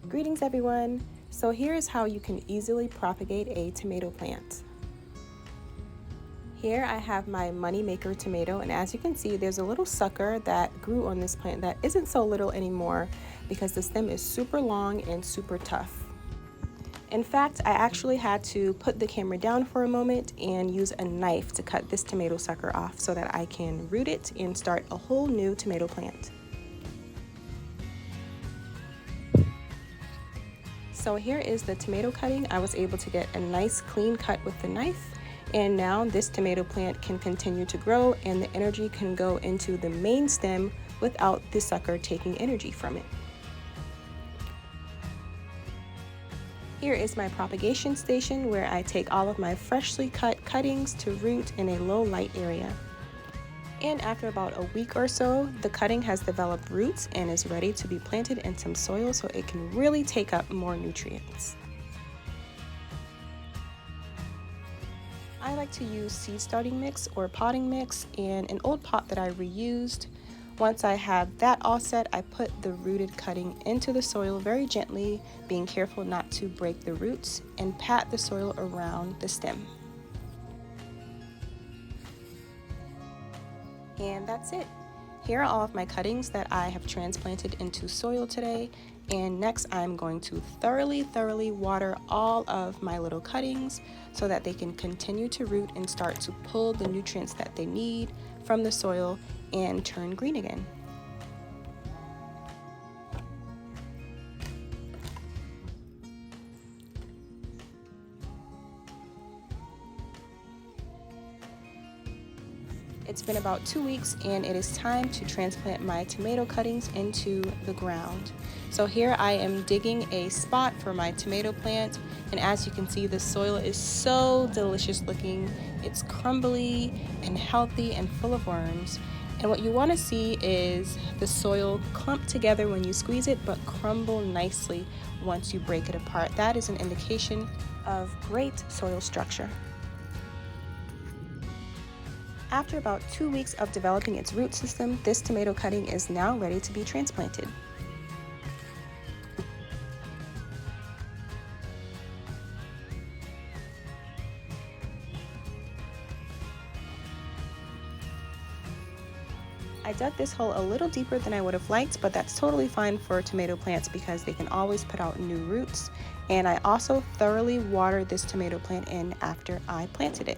Greetings everyone! So here is how you can easily propagate a tomato plant. Here I have my moneymaker tomato, and as you can see there's a little sucker that grew on this plant that isn't so little anymore because the stem is super long and super tough. In fact, I actually had to put the camera down for a moment and use a knife to cut this tomato sucker off so that I can root it and start a whole new tomato plant. So here is the tomato cutting. I was able to get a nice clean cut with the knife, and now this tomato plant can continue to grow and the energy can go into the main stem without the sucker taking energy from it. Here is my propagation station where I take all of my freshly cut cuttings to root in a low light area. And after about a week or so, the cutting has developed roots and is ready to be planted in some soil so it can really take up more nutrients. I like to use seed starting mix or potting mix in an old pot that I reused. Once I have that all set, I put the rooted cutting into the soil very gently, being careful not to break the roots, and pat the soil around the stem. And that's it. Here are all of my cuttings that I have transplanted into soil today, and next I'm going to thoroughly water all of my little cuttings so that they can continue to root and start to pull the nutrients that they need from the soil and turn green again. It's been about 2 weeks and it is time to transplant my tomato cuttings into the ground. So here I am digging a spot for my tomato plant, and as you can see the soil is so delicious looking. It's crumbly and healthy and full of worms. And what you want to see is the soil clump together when you squeeze it but crumble nicely once you break it apart. That is an indication of great soil structure. After about 2 weeks of developing its root system, this tomato cutting is now ready to be transplanted. I dug this hole a little deeper than I would have liked, but that's totally fine for tomato plants because they can always put out new roots. And I also thoroughly watered this tomato plant in after I planted it.